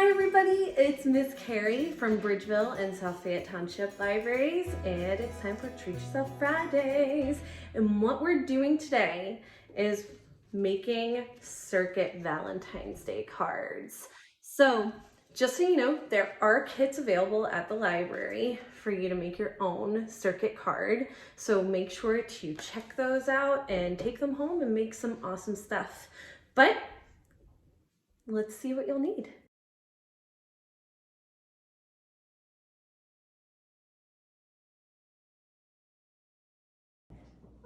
Hi everybody, it's Miss Carrie from Bridgeville and South Fayette Township Libraries, and it's time for Treat Yourself Fridays. And what we're doing today is making circuit Valentine's Day cards. So just so you know, there are kits available at the library for you to make your own circuit card. So make sure to check those out and take them home and make some awesome stuff. But let's see what you'll need.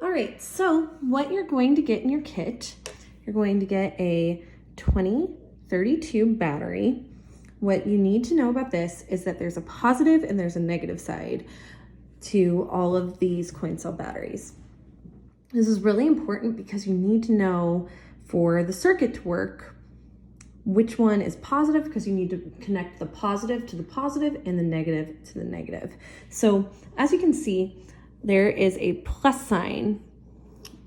All right, so what you're going to get in your kit, you're going to get a 2032 battery. What you need to know about this is that there's a positive and there's a negative side to all of these coin cell batteries. This is really important because you need to know for the circuit to work which one is positive, because you need to connect the positive to the positive and the negative to the negative. So as you can see, there is a plus sign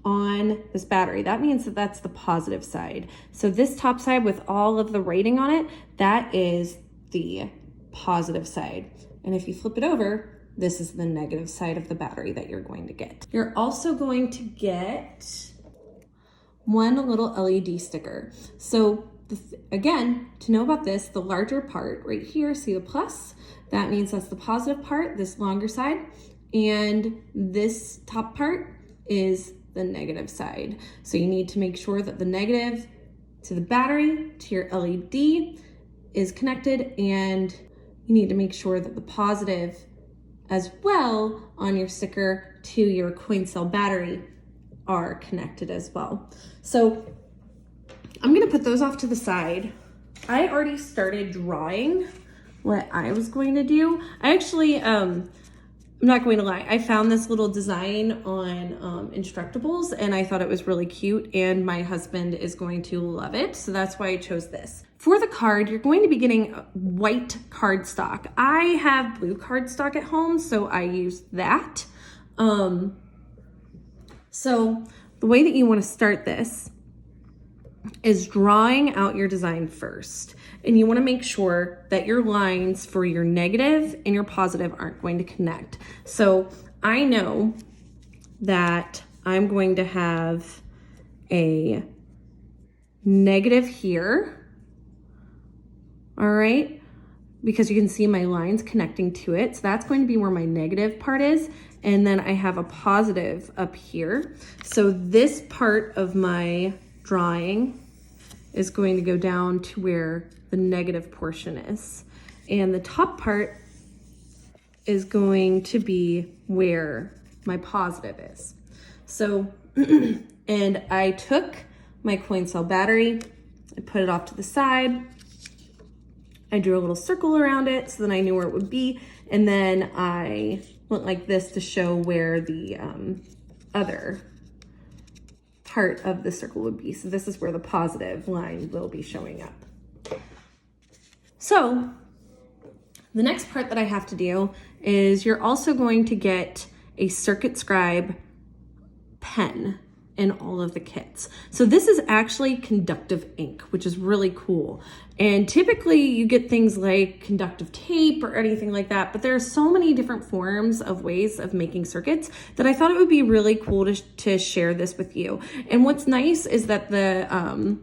on this battery. That means that that's the positive side. So this top side with all of the writing on it, that is the positive side. And if you flip it over, this is the negative side of the battery that you're going to get. You're also going to get one little LED sticker. So again, to know about this, the larger part right here, see the plus? That means that's the positive part, this longer side. And this top part is the negative side. So you need to make sure that the negative to the battery, to your LED is connected, and you need to make sure that the positive as well on your sticker to your coin cell battery are connected as well. So I'm gonna put those off to the side. I already started drawing what I was going to do. I actually, I'm not going to lie, I found this little design on Instructables and I thought it was really cute, and my husband is going to love it. So that's why I chose this. For the card, you're going to be getting white cardstock. I have blue cardstock at home, so I used that. So the way that you want to start this is drawing out your design first. And you want to make sure that your lines for your negative and your positive aren't going to connect. So I know that I'm going to have a negative here, all right? Because you can see my lines connecting to it. So that's going to be where my negative part is. And then I have a positive up here. So this part of my drawing is going to go down to where the negative portion is. And the top part is going to be where my positive is. So, and I took my coin cell battery, I put it off to the side, I drew a little circle around it so then I knew where it would be, and then I went like this to show where the other part of the circle would be. So this is where the positive line will be showing up. So the next part that I have to do is you're also going to get a Circuit Scribe pen in all of the kits. So this is actually conductive ink, which is really cool. And typically you get things like conductive tape or anything like that, but there are so many different forms of ways of making circuits that I thought it would be really cool to share this with you. And what's nice is that the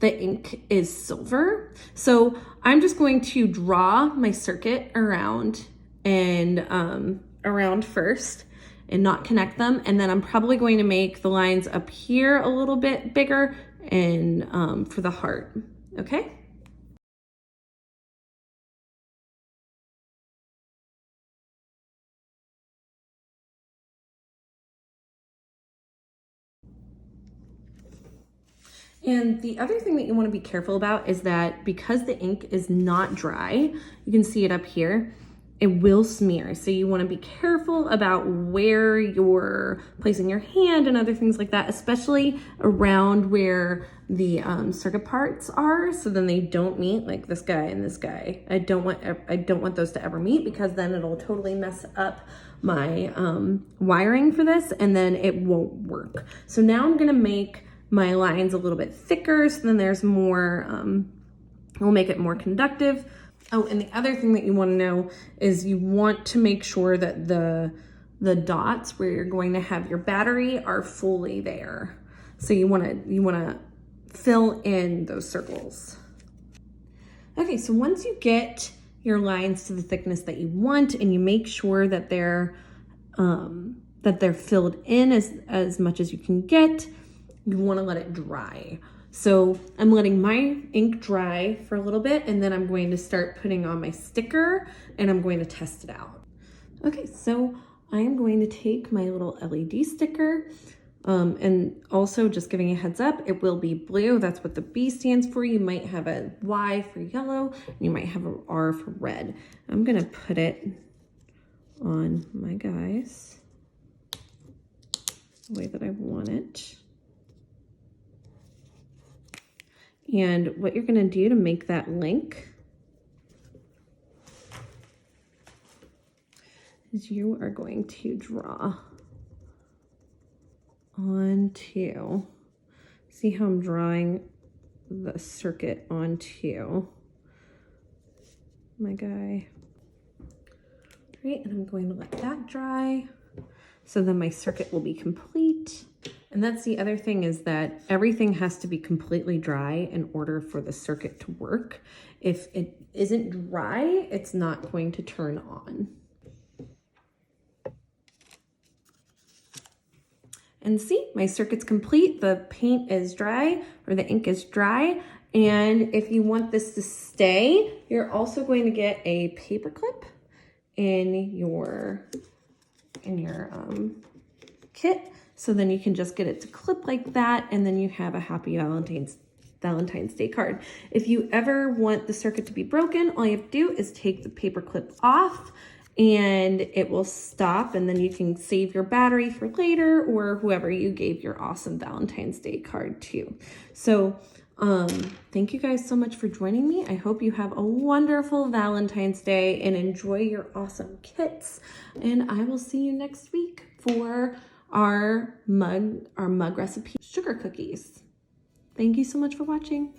ink is silver. So I'm just going to draw my circuit around and around first and not connect them. And then I'm probably going to make the lines up here a little bit bigger and for the heart, okay? And the other thing that you want to be careful about is that because the ink is not dry, you can see it up here, it will smear. So you want to be careful about where you're placing your hand and other things like that, especially around where the circuit parts are, so then they don't meet, like this guy and this guy. I don't want those to ever meet, because then it'll totally mess up my wiring for this, and then it won't work. So now I'm gonna make my lines a little bit thicker, so then there's more It will make it more conductive. Oh, and the other thing that you want to know is you want to make sure that the dots where you're going to have your battery are fully there. So you want to fill in those circles. Okay, so once you get your lines to the thickness that you want and you make sure that they're filled in as much as you can get, you want to let it dry. So I'm letting my ink dry for a little bit, and then I'm going to start putting on my sticker and I'm going to test it out. Okay, so I am going to take my little LED sticker, and also just giving a heads up, it will be blue. That's what the B stands for. You might have a Y for yellow, and you might have an R for red. I'm gonna put it on my guys the way that I want it. And what you're gonna do to make that link is you are going to draw onto, see how I'm drawing the circuit onto my guy. Right, and I'm going to let that dry. So then my circuit will be complete. And that's the other thing, is that everything has to be completely dry in order for the circuit to work. If it isn't dry, it's not going to turn on. And see, my circuit's complete. The paint is dry, or the ink is dry. And if you want this to stay, you're also going to get a paper clip in your kit. So then you can just get it to clip like that, and then you have a happy Valentine's Day card. If you ever want the circuit to be broken, all you have to do is take the paper clip off and it will stop, and then you can save your battery for later, or whoever you gave your awesome Valentine's Day card to. So thank you guys so much for joining me. I hope you have a wonderful Valentine's Day and enjoy your awesome kits. And I will see you next week for our mug recipe sugar cookies. Thank you so much for watching.